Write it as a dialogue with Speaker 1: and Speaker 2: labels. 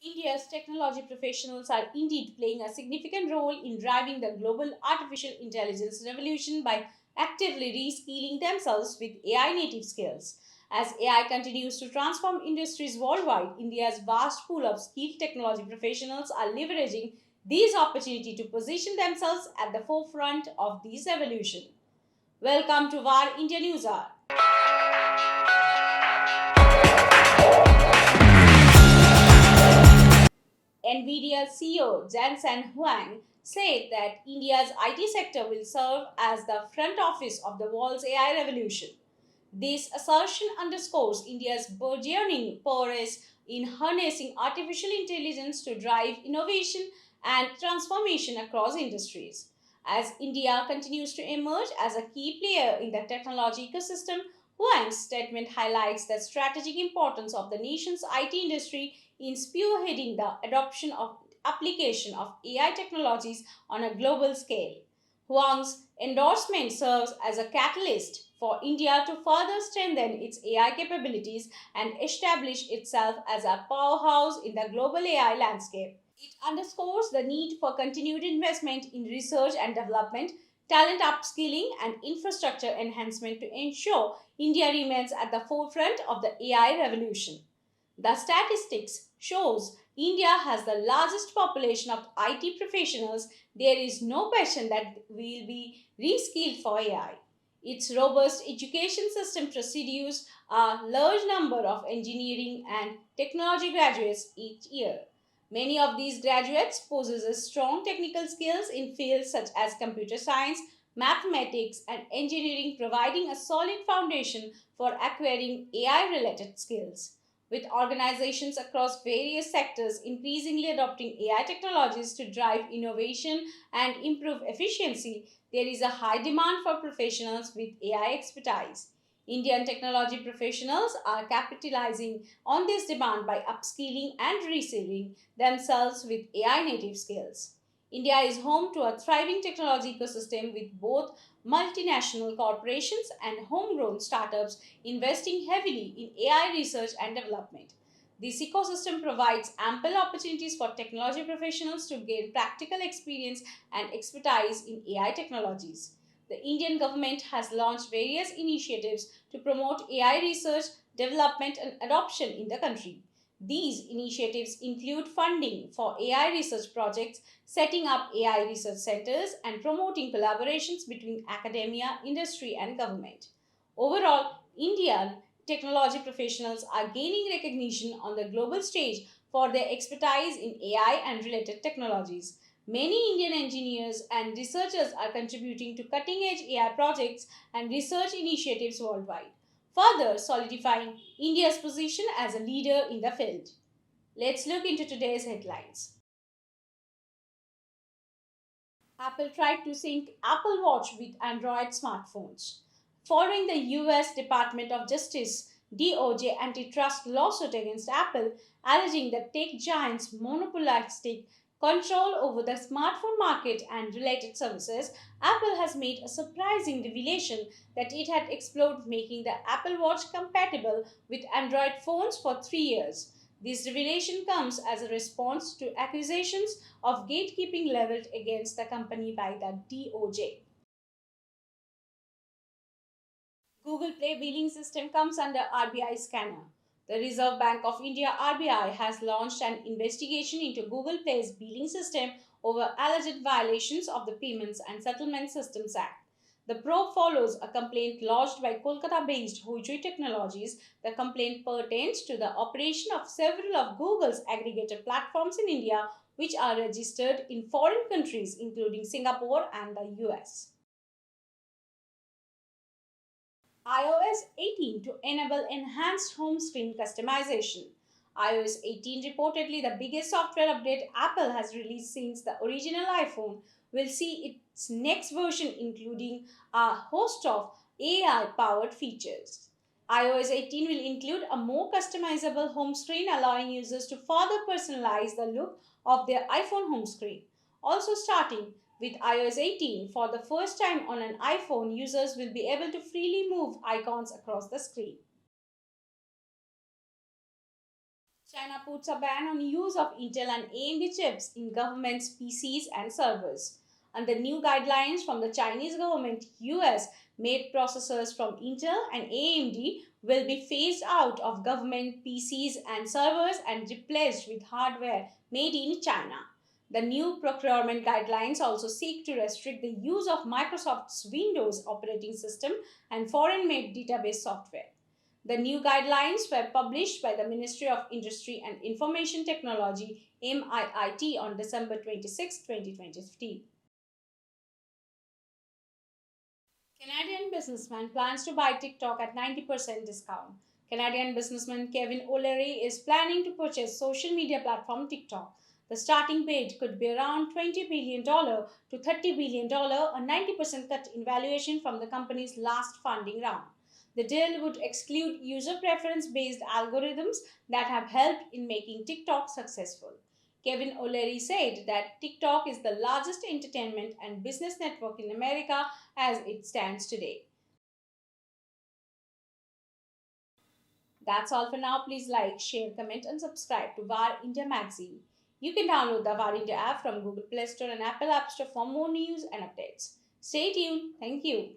Speaker 1: India's technology professionals are indeed playing a significant role in driving the global artificial intelligence revolution by actively reskilling themselves with AI native skills. As AI continues to transform industries worldwide, India's vast pool of skilled technology professionals are leveraging these opportunities to position themselves at the forefront of this evolution. Welcome to VAR India News Hour. NVIDIA CEO Jensen Huang said that India's IT sector will serve as the front office of the world's AI revolution. This assertion underscores India's burgeoning prowess in harnessing artificial intelligence to drive innovation and transformation across industries. As India continues to emerge as a key player in the technology ecosystem, Huang's statement highlights the strategic importance of the nation's IT industry in spearheading the adoption of application of AI technologies on a global scale. Huang's endorsement serves as a catalyst for India to further strengthen its AI capabilities and establish itself as a powerhouse in the global AI landscape. It underscores the need for continued investment in research and development, talent upskilling, and infrastructure enhancement to ensure India remains at the forefront of the AI revolution. The statistics shows India has the largest population of IT professionals. There is no question that we will be reskilled for AI. Its robust education system produces a large number of engineering and technology graduates each year. Many of these graduates possess strong technical skills in fields such as computer science, mathematics, and engineering, providing a solid foundation for acquiring AI related skills. With organizations across various sectors increasingly adopting AI technologies to drive innovation and improve efficiency, there is a high demand for professionals with AI expertise. Indian technology professionals are capitalizing on this demand by upskilling and reskilling themselves with AI native skills. India is home to a thriving technology ecosystem with both multinational corporations and homegrown startups investing heavily in AI research and development. This ecosystem provides ample opportunities for technology professionals to gain practical experience and expertise in AI technologies. The Indian government has launched various initiatives to promote AI research, development, and adoption in the country. These initiatives include funding for AI research projects, setting up AI research centers, and promoting collaborations between academia, industry, and government. Overall, Indian technology professionals are gaining recognition on the global stage for their expertise in AI and related technologies. Many Indian engineers and researchers are contributing to cutting edge AI projects and research initiatives worldwide, further solidifying India's position as a leader in the field. Let's look into today's headlines. Apple tried to sync Apple Watch with Android smartphones. Following the US Department of Justice DOJ antitrust lawsuit against Apple, alleging that tech giant's monopolistic control over the smartphone market and related services, Apple has made a surprising revelation that it had explored making the Apple Watch compatible with Android phones for 3 years. This revelation comes as a response to accusations of gatekeeping leveled against the company by the DOJ. Google Play billing system comes under RBI scanner. The Reserve Bank of India RBI has launched an investigation into Google Play's billing system over alleged violations of the Payments and Settlement Systems Act. The probe follows a complaint lodged by Kolkata based Hoichoi Technologies. The complaint pertains to the operation of several of Google's aggregator platforms in India, which are registered in foreign countries, including Singapore and the US. iOS 18 to enable enhanced home screen customization. iOS 18, reportedly the biggest software update Apple has released since the original iPhone, will see its next version including a host of AI powered features. iOS 18 will include a more customizable home screen, allowing users to further personalize the look of their iPhone home screen. Also, starting with iOS 18, for the first time on an iPhone, users will be able to freely move icons across the screen. China puts a ban on use of Intel and AMD chips in government's PCs and servers. Under new guidelines from the Chinese government, US made processors from Intel and AMD will be phased out of government PCs and servers and replaced with hardware made in China. The new procurement guidelines also seek to restrict the use of Microsoft's Windows operating system and foreign made database software. The new guidelines were published by the Ministry of Industry and Information Technology MIIT on December 26, 2020. Canadian businessman plans to buy TikTok at 90% discount. Canadian businessman Kevin O'Leary is planning to purchase social media platform TikTok. The starting bid could be around $20 billion to $30 billion, a 90% cut in valuation from the company's last funding round. The deal would exclude user preference based algorithms that have helped in making TikTok successful. Kevin O'Leary said that TikTok is the largest entertainment and business network in America as it stands today. That's all for now. Please like, share, comment, and subscribe to VAR India magazine. You can download the VAR India app from Google Play Store and Apple App Store for more news and updates. Stay tuned. Thank you.